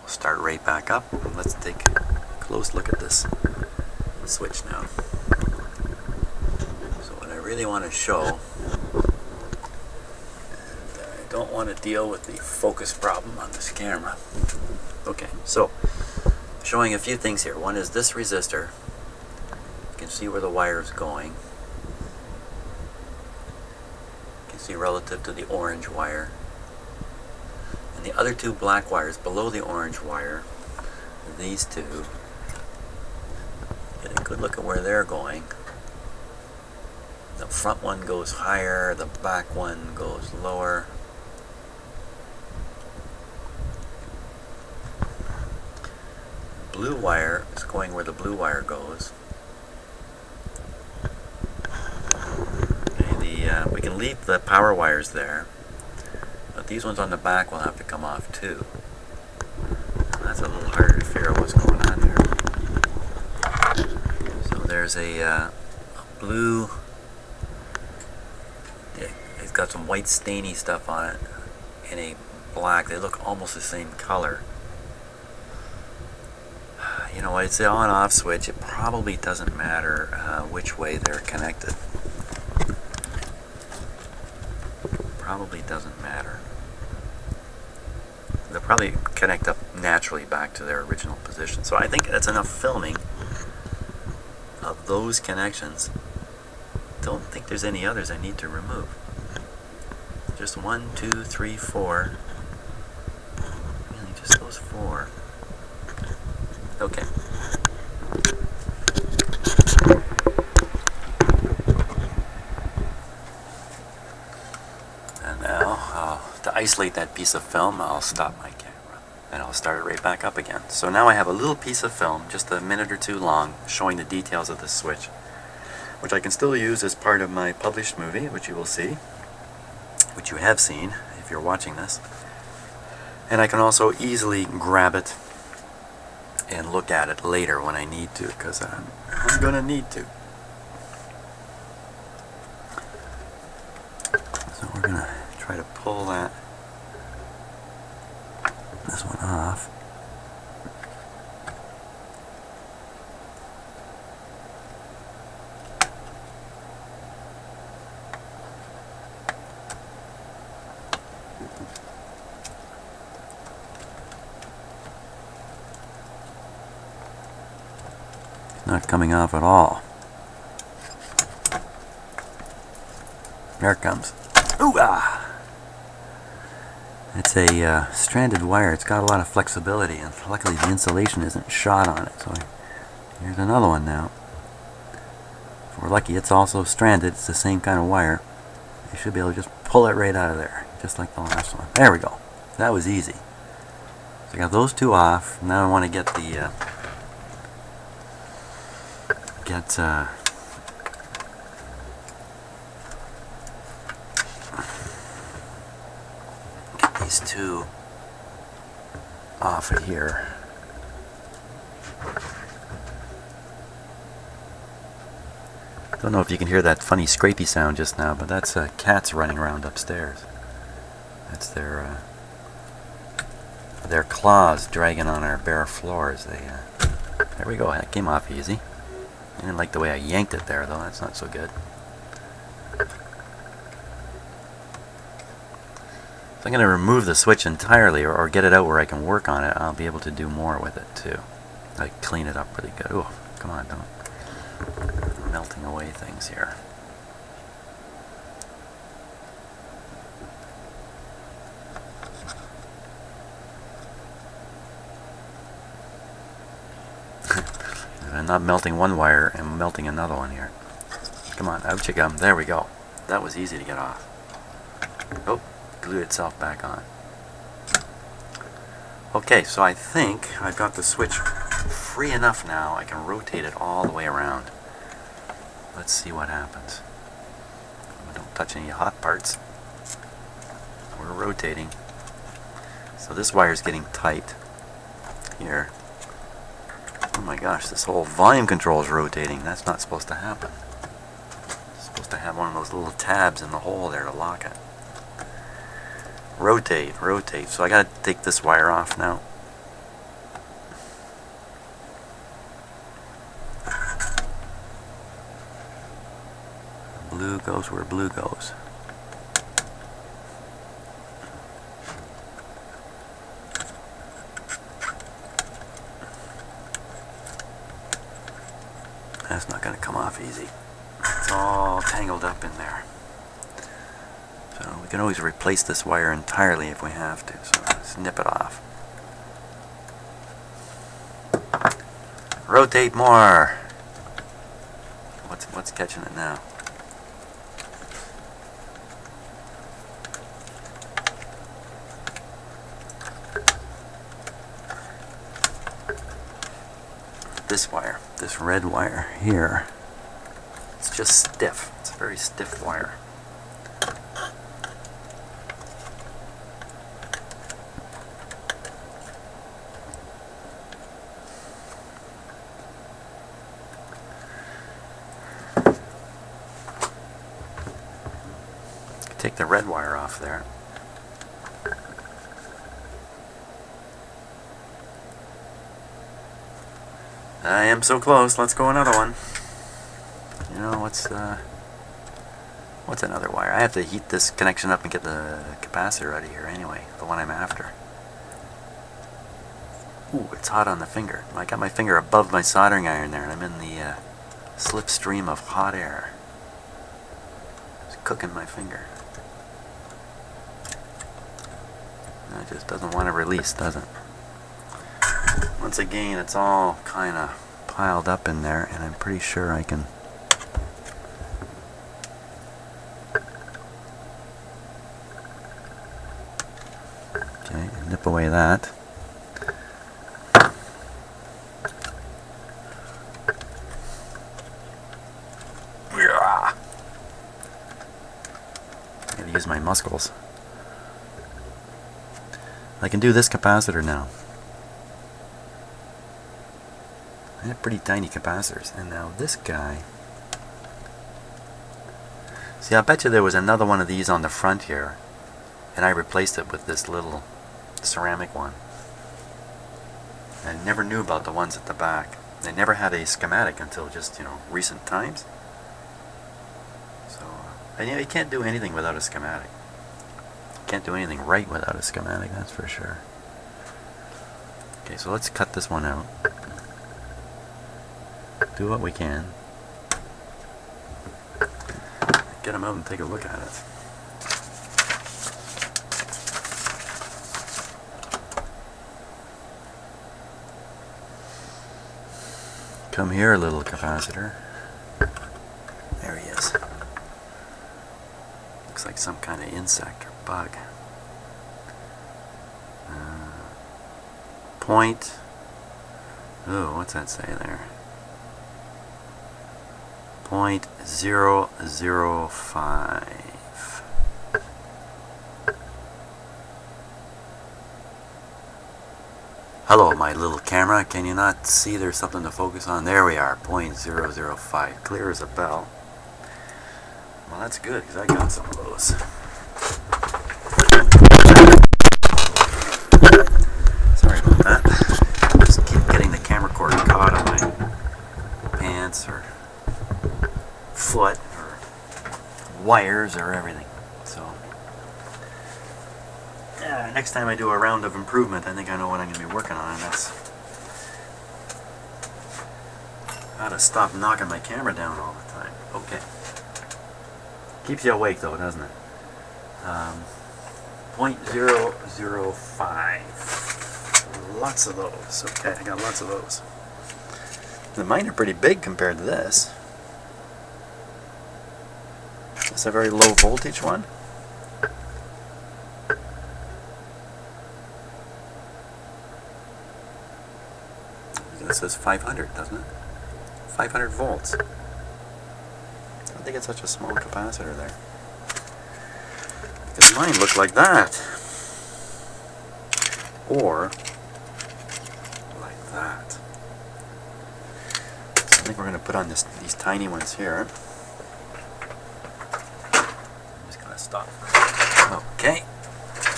Start right back up, and let's take a close look at this switch now. So what I really want to show, and I don't want to deal with the focus problem on this camera. Okay, so showing a few things here. One is this resistor. You can see where the wire is going. You can see relative to the orange wire. And the other two black wires below the orange wire, these two, get a good look at where they're going. The front one goes higher, the back one goes lower. Blue wire is going where the blue wire goes. Okay, we can leave the power wires there. But these ones on the back will have to come off too. That's a little harder to figure out what's going on there. So there's a blue, it's got some white stainy stuff on it, and a black. They look almost the same color. You know what, it's the on-off switch. It probably doesn't matter which way they're connected. Probably doesn't matter. They'll probably connect up naturally back to their original position. So I think that's enough filming of those connections. Don't think there's any others I need to remove. Just 1, 2, 3, 4. Really, just those 4. Okay. And now, to isolate that piece of film, I'll stop my camera and I'll start it right back up again. So now I have a little piece of film, just a minute or two long, showing the details of this switch, which I can still use as part of my published movie, which you will see, which you have seen if you're watching this. And I can also easily grab it and look at it later when I need to, because I'm going to need to. So we're going to try to pull this one off. Not coming off at all. There it comes. Ooh, ah! It's a stranded wire. It's got a lot of flexibility, and luckily the insulation isn't shot on it. So here's another one now. If we're lucky, it's also stranded. It's the same kind of wire. You should be able to just pull it right out of there, just like the last one. There we go. That was easy. So I got those two off. Now I want to get the get these two off of here. Don't know if you can hear that funny scrapey sound just now, but that's cats running around upstairs. That's their claws dragging on our bare floors. There we go. That came off easy. I didn't like the way I yanked it there, though. That's not so good. If I'm going to remove the switch entirely, or get it out where I can work on it, I'll be able to do more with it, too. Like, clean it up really good. Oh, come on, don't. Melting away things here. I'm not melting one wire, I'm melting another one here. Come on, out you come. There we go. That was easy to get off. Oh, glued itself back on. Okay, so I think I've got the switch free enough now. I can rotate it all the way around. Let's see what happens. Don't touch any hot parts. We're rotating. So this wire is getting tight here. Oh my gosh, this whole volume control is rotating. That's not supposed to happen. It's supposed to have one of those little tabs in the hole there to lock it. Rotate, rotate. So I gotta take this wire off now. Blue goes where blue goes. That's not going to come off easy. It's all tangled up in there. So we can always replace this wire entirely if we have to. So let's nip it off. Rotate more. What's catching it now? This wire, this red wire here, it's just stiff. It's a very stiff wire. Take the red wire off there. I am so close. Let's go another one. You know, what's another wire? I have to heat this connection up and get the capacitor out of here anyway, the one I'm after. Ooh, it's hot on the finger. I got my finger above my soldering iron there, and I'm in the slipstream of hot air. It's cooking my finger. It just doesn't want to release, does it? Once again, it's all kind of piled up in there, and I'm pretty sure I can nip away that. I gotta use my muscles. I can do this capacitor now. I have pretty tiny capacitors. And now this guy. See, I bet you there was another one of these on the front here, and I replaced it with this little ceramic one. I never knew about the ones at the back. They never had a schematic until just, recent times. So, and you can't do anything without a schematic. Can't do anything right without a schematic, that's for sure. Okay, so let's cut this one out. Do what we can. Get them out and take a look at it. Come here, little capacitor. There he is. Looks like some kind of insect or bug. Point. Oh, what's that say there? 0.005. Hello, my little camera. Can you not see there's something to focus on? There we are, 0.005. Clear as a bell. Well, that's good, because I got some of those. Sorry about that. Just keep getting the camera cord caught on my pants or foot or wires or everything. So next time I do a round of improvement, I think I know what I'm going to be working on, and that's how to stop knocking my camera down all the time. Okay. Keeps you awake though, doesn't it? 0.005. Lots of those. Okay, I got lots of those. The mine are pretty big compared to this. It's a very low voltage one. This says 500, doesn't it? 500 volts. I don't think it's such a small capacitor there. Because mine look like that. Or like that. So I think we're going to put on these tiny ones here. I'm just going to stop. Okay.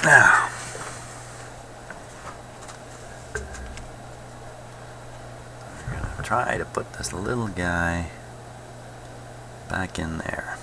Now. We're going to try to put this little guy back in there.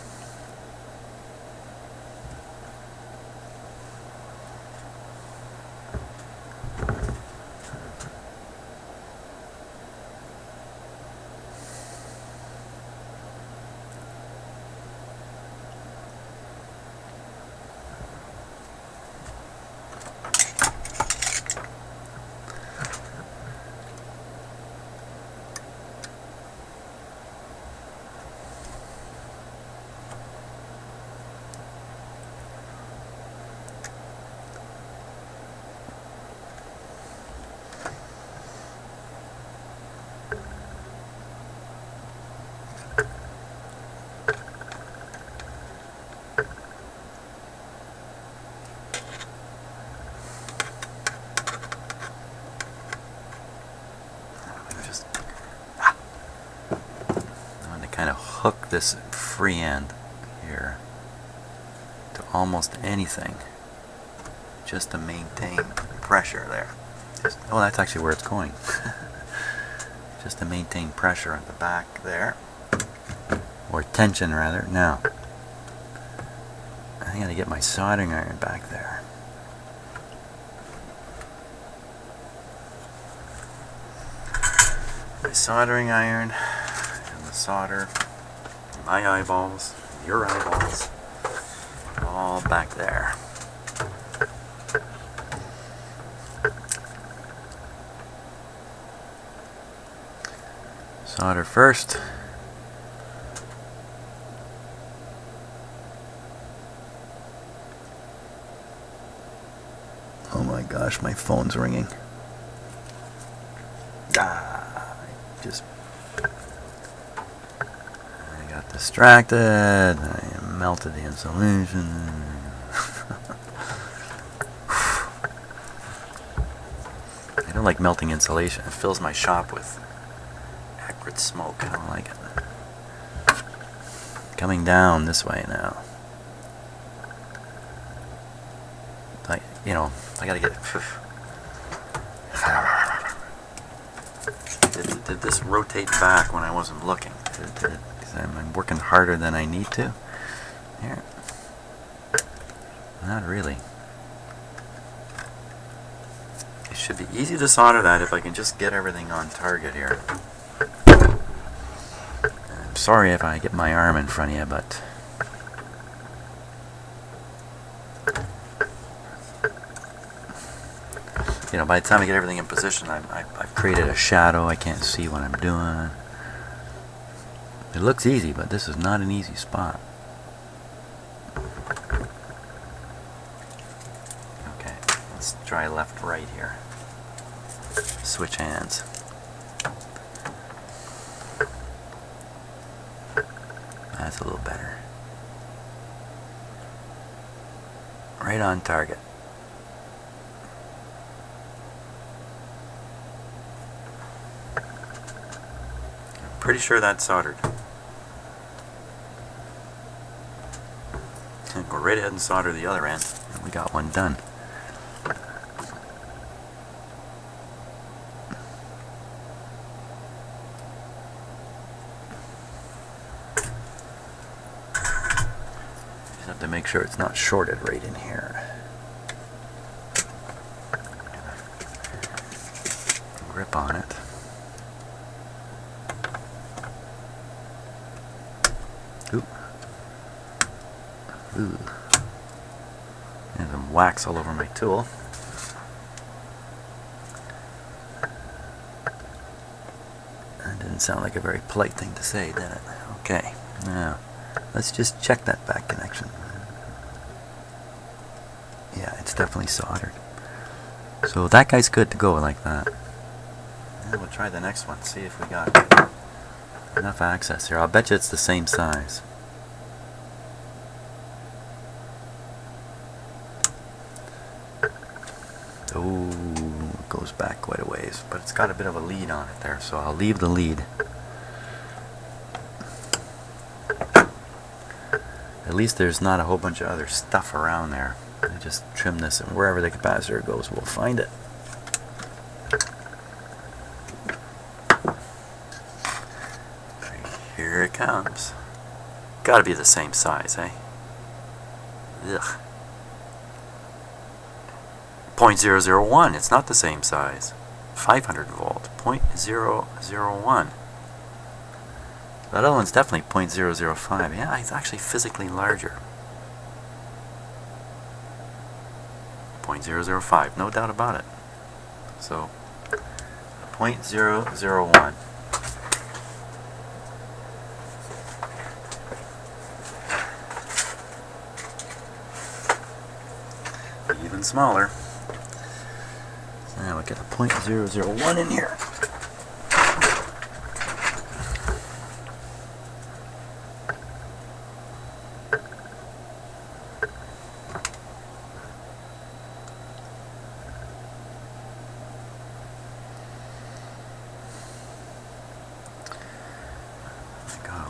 this free end here to almost anything just to maintain pressure there. Oh, that's actually where it's going. Just to maintain pressure at the back there, or tension rather. Now, I gotta get my soldering iron back there. My soldering iron and the solder, my eyeballs, your eyeballs, all back there. Solder first. Oh my gosh, my phone's ringing. I got distracted. I melted the insulation. I don't like melting insulation. It fills my shop with acrid smoke. I don't like it. Coming down this way now. I gotta get it. Did this rotate back when I wasn't looking? I'm working harder than I need to. Here. Not really. It should be easy to solder that if I can just get everything on target here. I'm sorry if I get my arm in front of you, but by the time I get everything in position, I've created a shadow. I can't see what I'm doing. It looks easy, but this is not an easy spot. Okay, let's try left, right here. Switch hands. That's a little better. Right on target. Pretty sure that's soldered. And go right ahead and solder the other end. And we got one done. Just have to make sure it's not shorted right in here. Grip on it. Ooh. And some wax all over my tool. That didn't sound like a very polite thing to say, did it? Okay, now let's just check that back connection. Yeah, it's definitely soldered. So that guy's good to go like that. And we'll try the next one, see if we got enough access here. I'll bet you it's the same size. Oh, it goes back quite a ways, but it's got a bit of a lead on it there, so I'll leave the lead. At least there's not a whole bunch of other stuff around there. I just trim this, and wherever the capacitor goes, we'll find it. Here it comes. Gotta be the same size, eh? Ugh. 0.001, it's not the same size. 500 volt, 0.001. That other one's definitely 0.005. Yeah, it's actually physically larger. 0.005, no doubt about it. So, 0.001. Even smaller. Now we get a 0.001 in here.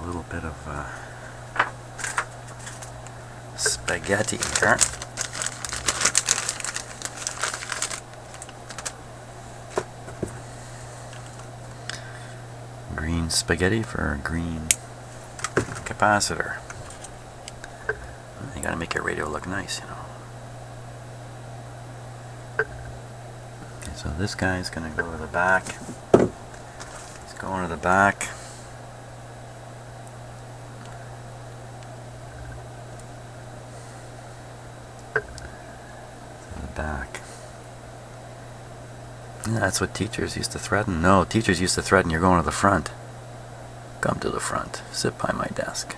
a little bit of spaghetti here. Green spaghetti for a green capacitor. You gotta make your radio look nice, you know. Okay, so this guy's gonna go to the back. He's going to the back. Back. Yeah, that's what teachers used to threaten. No, teachers used to threaten you're going to the front. Come to the front. Sit by my desk.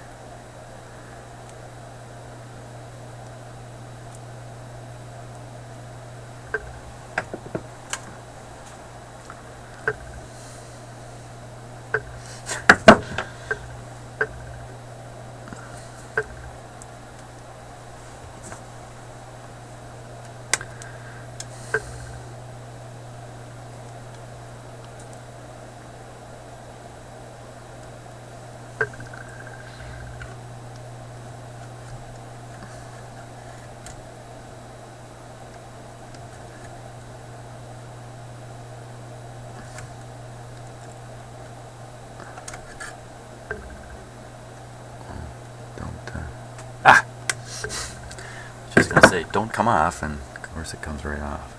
Just gonna say don't come off, and of course it comes right off.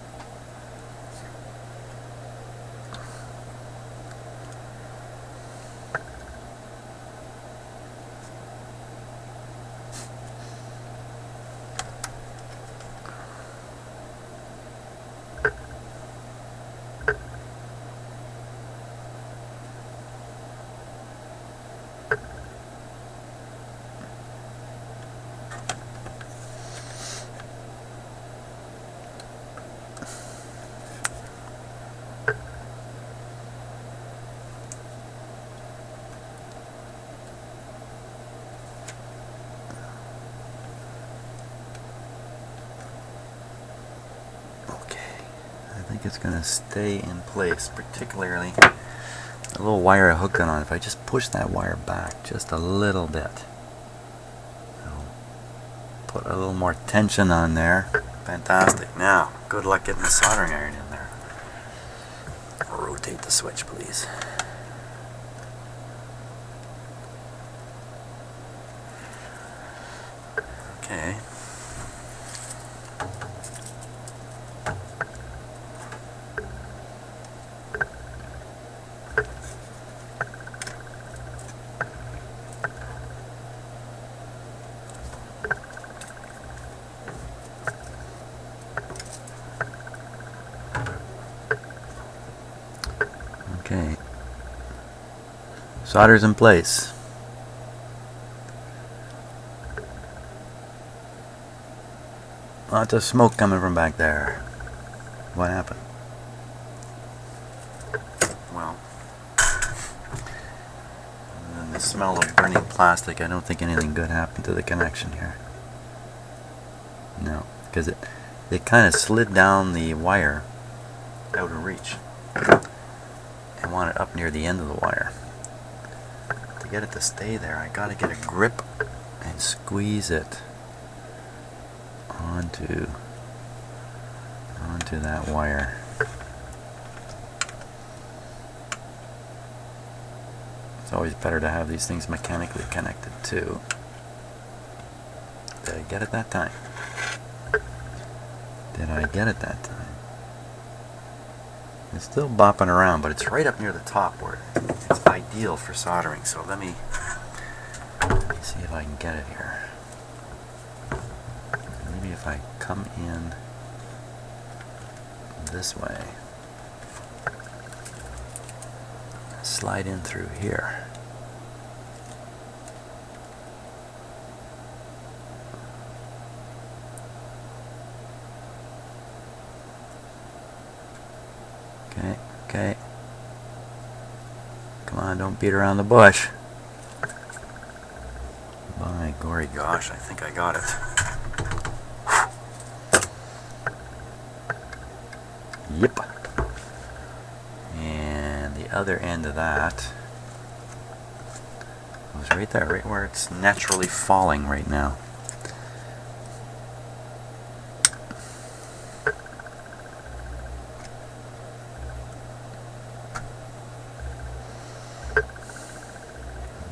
I think it's going to stay in place, particularly the little wire I hooked it on. If I just push that wire back just a little bit, it'll put a little more tension on there. Fantastic. Now, good luck getting the soldering iron in there. Rotate the switch, please. Okay. Okay, solder's in place. Lots of smoke coming from back there. What happened? Well, other than the smell of burning plastic, I don't think anything good happened to the connection here. No, because it kind of slid down the wire out of reach. I want it up near the end of the wire. To get it to stay there, I gotta get a grip and squeeze it onto that wire. It's always better to have these things mechanically connected too. Did I get it that time? Did I get it that time? It's still bopping around, but it's right up near the top where it's ideal for soldering. So let me see if I can get it here. Maybe if I come in this way, slide in through here. Okay. Come on, don't beat around the bush. By gory gosh, I think I got it. Yep. And the other end of that It's right there, right where it's naturally falling right now.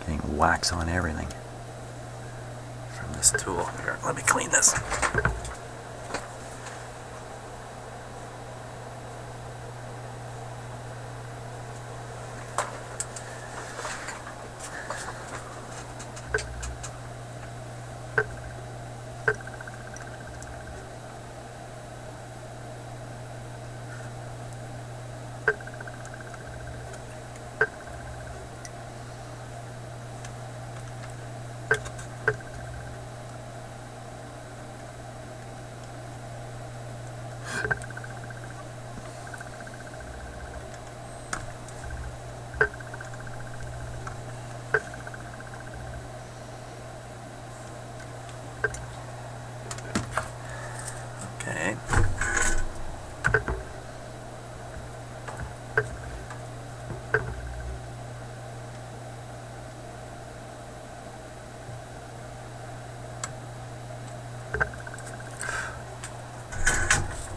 Getting wax on everything from this tool. Here, let me clean this. Okay.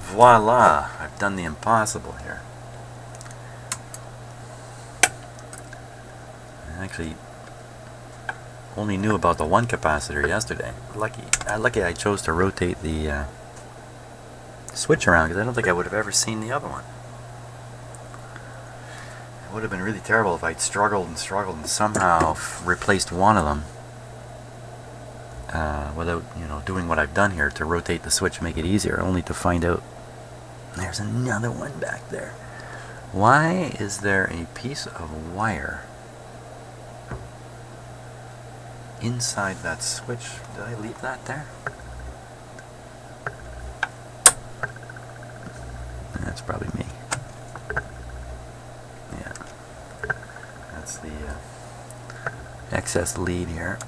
Voila! I've done the impossible here. I actually only knew about the one capacitor yesterday. Lucky I chose to rotate the switch around, because I don't think I would have ever seen the other one. It would have been really terrible if I'd struggled and somehow replaced one of them without, doing what I've done here to rotate the switch, make it easier, only to find out there's another one back there. Why is there a piece of wire inside that switch? Did I leave that there? That's probably me. Yeah. That's the excess lead here.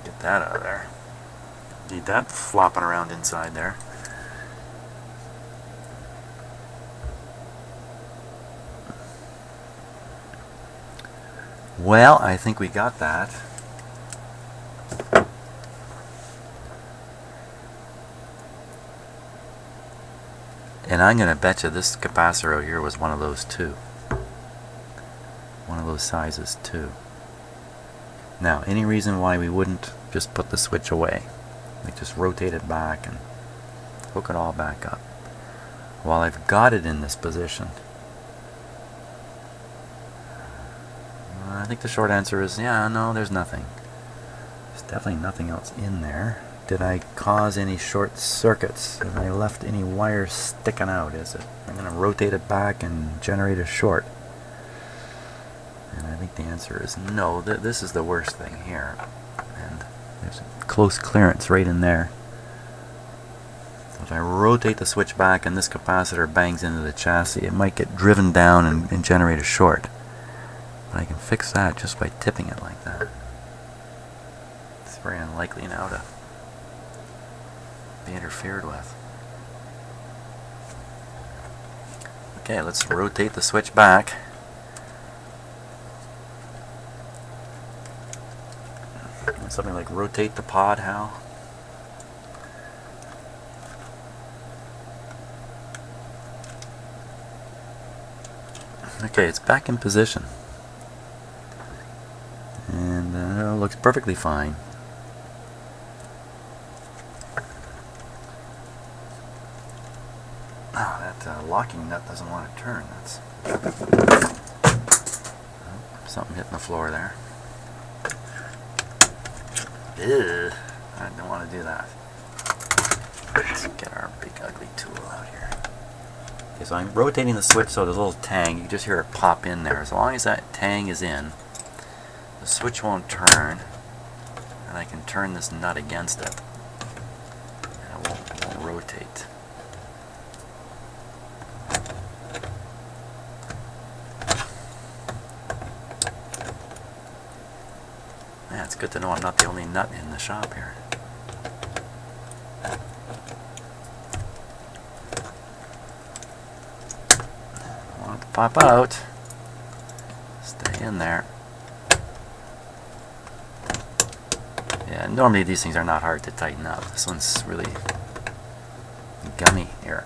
Get that out of there. Need that flopping around inside there. Well, I think we got that. And I'm going to bet you this capacitor here was one of those too. One of those sizes too. Now, any reason why we wouldn't just put the switch away? Like just rotate it back and hook it all back up. While I've got it in this position, I think the short answer is, yeah, no, there's nothing. There's definitely nothing else in there. Did I cause any short circuits? Have I left any wires sticking out? I'm going to rotate it back and generate a short. And I think the answer is no. This is the worst thing here. And there's a close clearance right in there. So if I rotate the switch back and this capacitor bangs into the chassis, it might get driven down and generate a short. But I can fix that just by tipping it like that. It's very unlikely now to be interfered with. Okay, let's rotate the switch back. Something like rotate the pod, Hal. Okay, it's back in position. And it looks perfectly fine. That locking nut doesn't want to turn. That's something hitting the floor there. Ew, I don't want to do that. Let's get our big ugly tool out here. Okay, so I'm rotating the switch so there's a little tang. You can just hear it pop in there. As long as that tang is in, the switch won't turn, and I can turn this nut against it, and it won't rotate. Yeah, it's good to know I'm not the only nut in the shop here. I want it to pop out. Stay in there. Yeah, normally these things are not hard to tighten up. This one's really gummy here.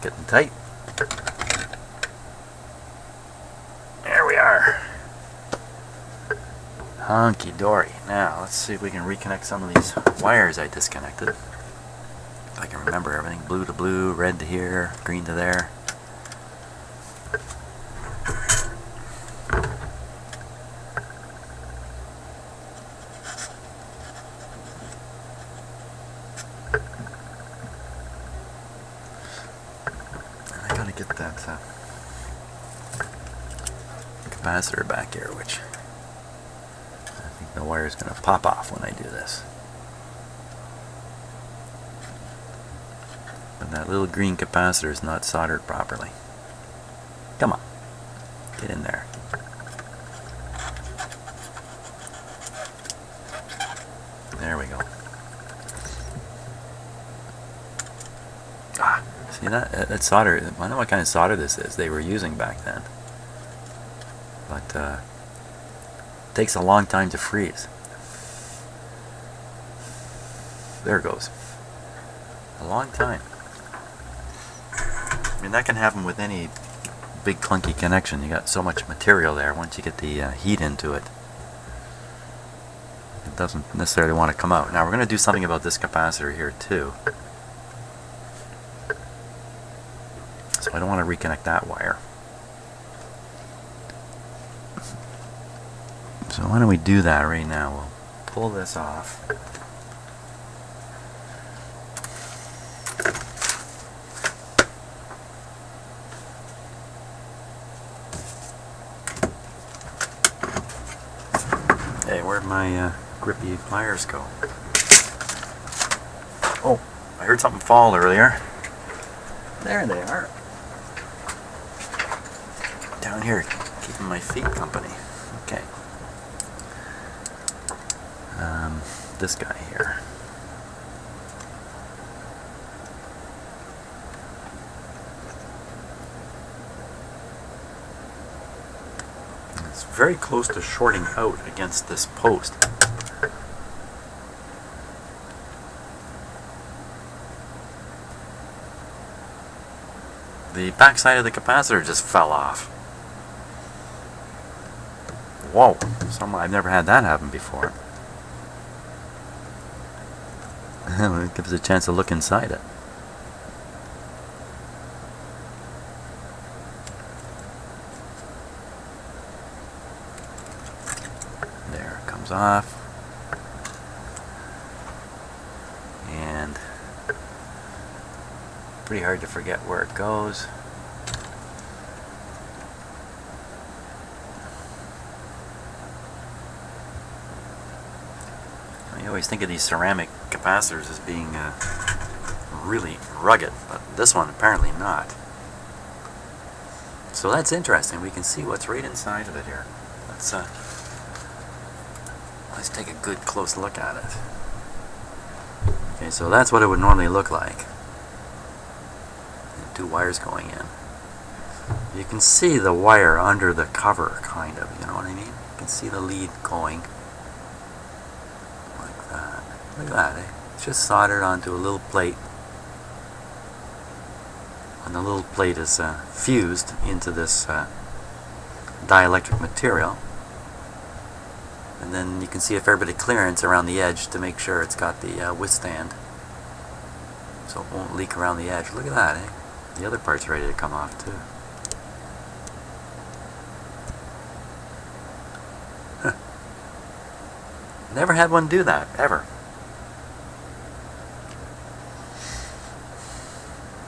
Getting tight. There we are. Hunky dory. Now let's see if we can reconnect some of these wires I disconnected. If I can remember everything. Blue to blue, red to here, green to there. Get that capacitor back here, which I think the wire is going to pop off when I do this. But that little green capacitor is not soldered properly. Come on, get in there. There we go. See that solder, I don't know what kind of solder this is they were using back then. But it takes a long time to freeze. There it goes. A long time. I mean, that can happen with any big clunky connection. You got so much material there. Once you get the heat into it, it doesn't necessarily want to come out. Now we're going to do something about this capacitor here too. So I don't want to reconnect that wire. So why don't we do that right now? We'll pull this off. Hey, where'd my grippy pliers go? Oh, I heard something fall earlier. There they are. Down here, keeping my feet company. Okay. This guy here. It's very close to shorting out against this post. The backside of the capacitor just fell off. Whoa, I've never had that happen before. It gives us a chance to look inside it. There, it comes off. And pretty hard to forget where it goes. You always think of these ceramic capacitors as being really rugged, but this one apparently not. So that's interesting. We can see what's right inside of it here. Let's take a good close look at it. Okay, so that's what it would normally look like. Two wires going in. You can see the wire under the cover, kind of, you know what I mean? You can see the lead going. Like that. Look at that, eh? It's just soldered onto a little plate. And the little plate is fused into this dielectric material. And then you can see a fair bit of clearance around the edge to make sure it's got the withstand. So it won't leak around the edge. Look at that, eh? The other part's ready to come off too. Huh. Never had one do that, ever.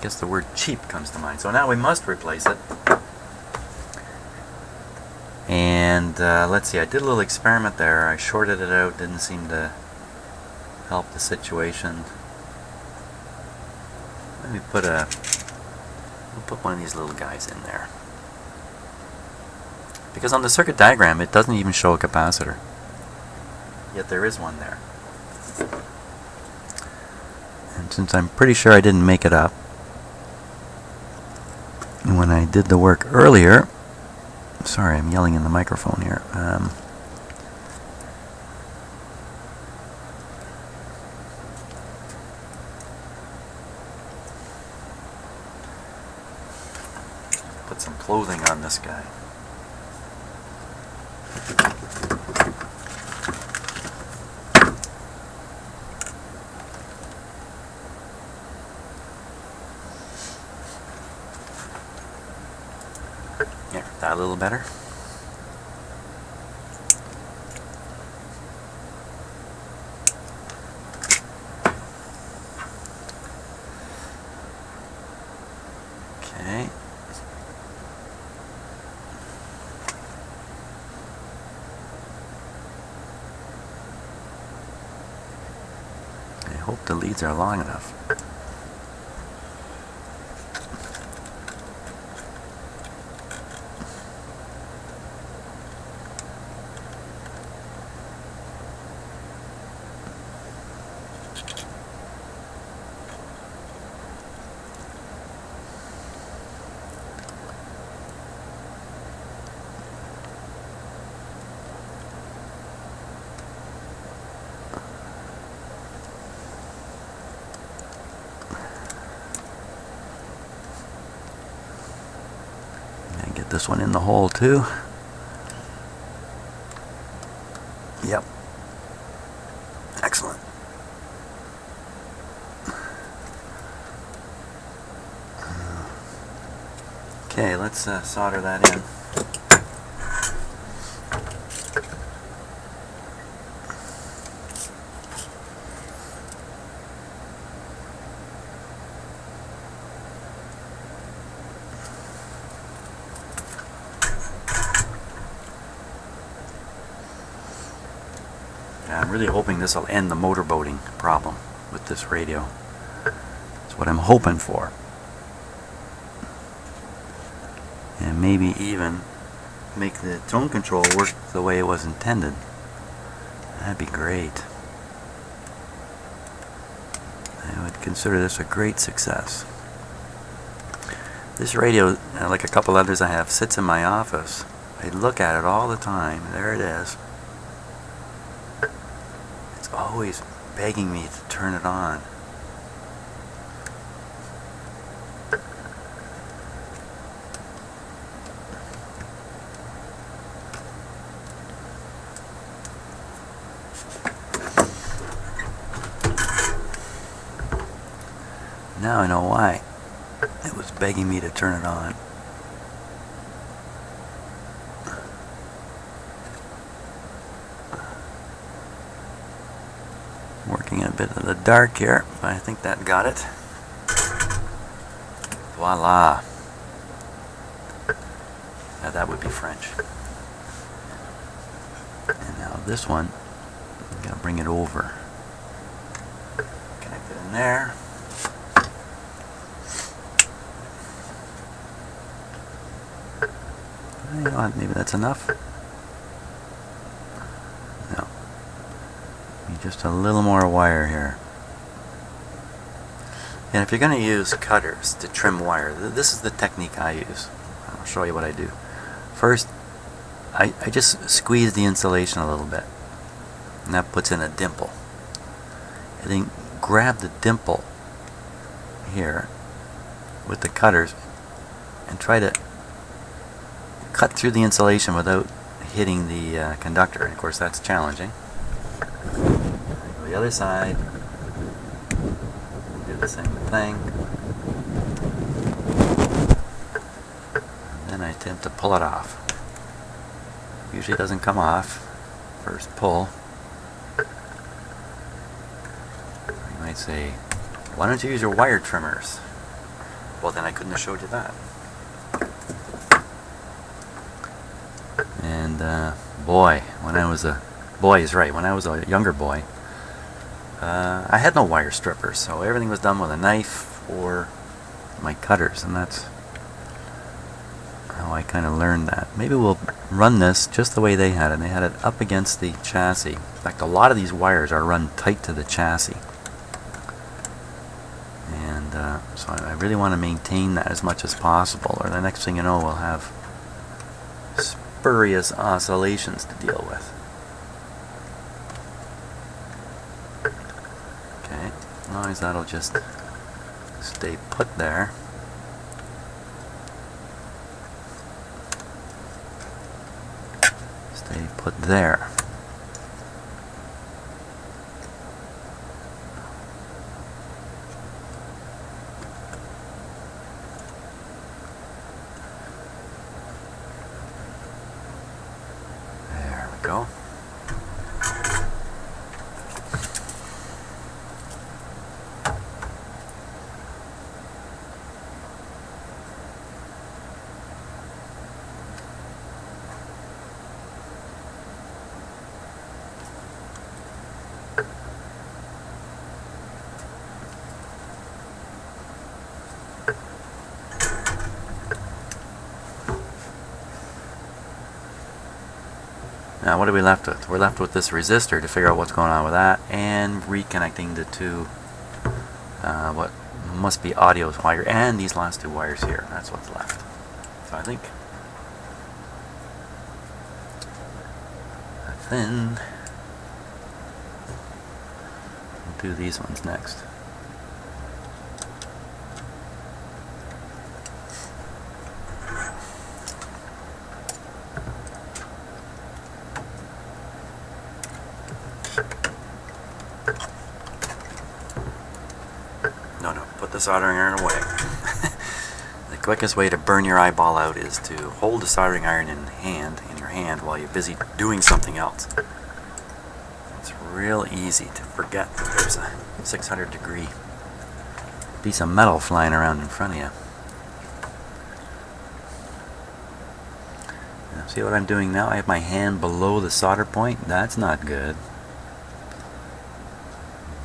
Guess the word cheap comes to mind. So now we must replace it. And And let's see, I did a little experiment there. I shorted it out, didn't seem to help the situation. Let me put one of these little guys in there. Because on the circuit diagram it doesn't even show a capacitor. Yet there is one there. And since I'm pretty sure I didn't make it up, and when I did the work earlier, sorry, I'm yelling in the microphone here. Put some clothing on this guy. Yeah, that a little better. Okay. I hope the leads are long enough. Get this one in the hole too. Yep. Excellent. Okay, let's solder that in. I'm really hoping this will end the motorboating problem with this radio. That's what I'm hoping for. And maybe even make the tone control work the way it was intended. That'd be great. I would consider this a great success. This radio, like a couple others I have, sits in my office. I look at it all the time. There it is. Always begging me to turn it on. Now I know why it was begging me to turn it on. Working in a bit of the dark here, but I think that got it. Voila. Now that would be French. And now this one, I'm going to bring it over. Connect it in there. You know what, maybe that's enough. No. Just a little more wire here. And if you're going to use cutters to trim wire, this is the technique I use. I'll show you what I do. First, I just squeeze the insulation a little bit, and that puts in a dimple. And then grab the dimple here with the cutters and try to cut through the insulation without hitting the conductor. And of course that's challenging. The other side, do the same thing. And then I attempt to pull it off. Usually it doesn't come off. First pull. You might say, why don't you use your wire trimmers? Well, then I couldn't have showed you that. And boy, when I was a boy is right. When I was a younger boy, I had no wire strippers, so everything was done with a knife or my cutters, and that's how I kind of learned that. Maybe we'll run this just the way they had it. They had it up against the chassis. In fact, a lot of these wires are run tight to the chassis. And so I really want to maintain that as much as possible, or the next thing you know, we'll have spurious oscillations to deal with. Okay, as long as that'll just stay put there. Stay put there. There we go. Now what are we left with? We're left with this resistor to figure out what's going on with that, and reconnecting the two, what must be audio wire, and these last two wires here. That's what's left. So I think then we'll do these ones next. No, put the soldering iron away. The quickest way to burn your eyeball out is to hold the soldering iron in your hand while you're busy doing something else. It's real easy to forget that there's a 600-degree piece of metal flying around in front of you. Now, see what I'm doing now? I have my hand below the solder point. That's not good.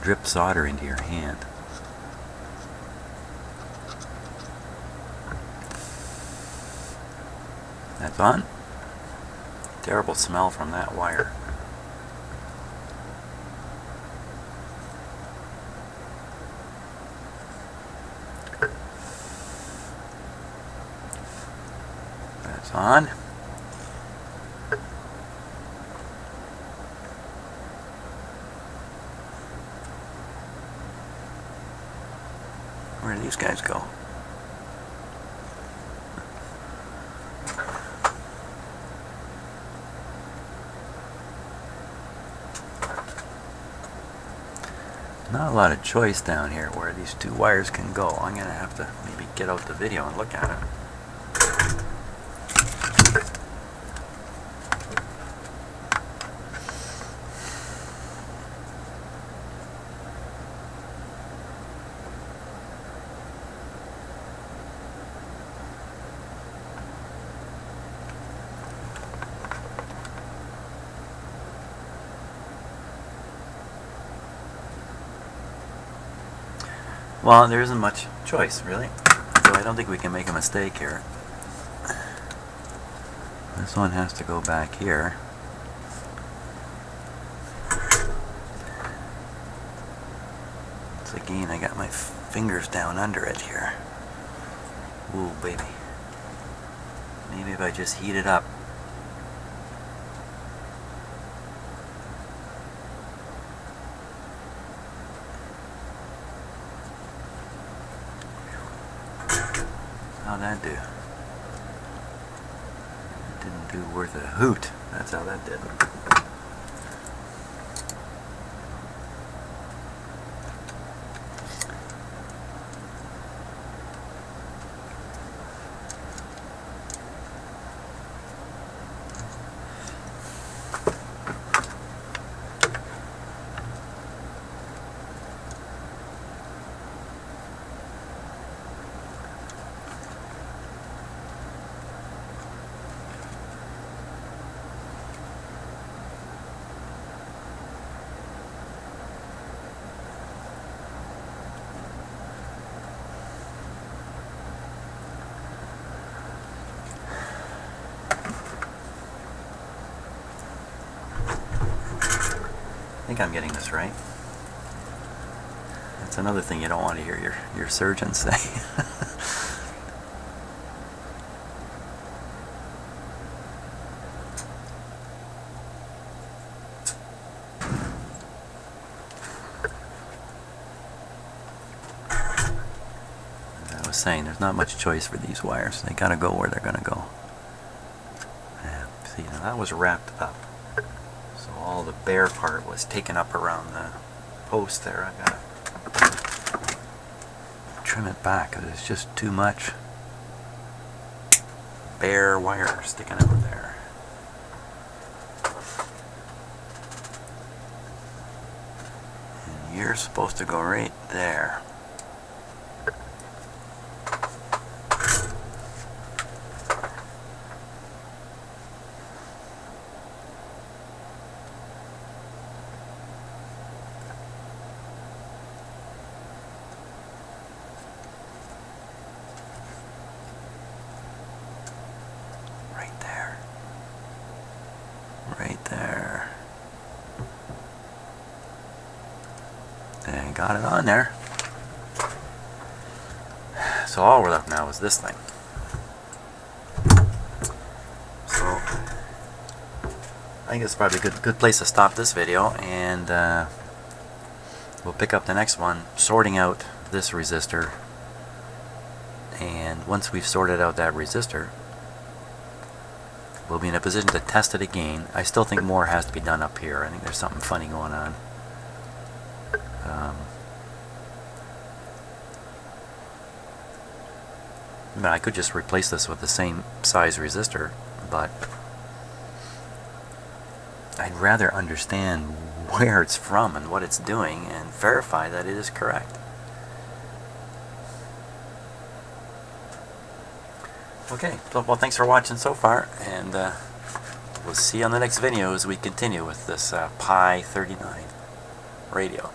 Drip solder into your hand. That's on. Terrible smell from that wire. That's on. Where do these guys go? Not a lot of choice down here where these two wires can go. I'm going to have to maybe get out the video and look at it. Well, there isn't much choice, really. So I don't think we can make a mistake here. This one has to go back here. It's again, I got my fingers down under it here. Ooh, baby. Maybe if I just heat it up. How'd that do? It didn't do worth a hoot. That's how that did. think I'm getting this right. That's another thing you don't want to hear your surgeon say. Saying there's not much choice for these wires. They gotta go where they're gonna go. And see, now that was wrapped up, so all the bare part was taken up around the post there. I gotta trim it back because it's just too much bare wire sticking out there. And you're supposed to go right there. Right there. And got it on there. So all we're left now is this thing. So I think it's probably a good place to stop this video, and we'll pick up the next one sorting out this resistor. And once we've sorted out that resistor, we'll be in a position to test it again. I still think more has to be done up here. I think there's something funny going on. I could just replace this with the same size resistor, but I'd rather understand where it's from and what it's doing and verify that it is correct. Okay, well, thanks for watching so far, and we'll see you on the next video as we continue with this PYE 39 radio.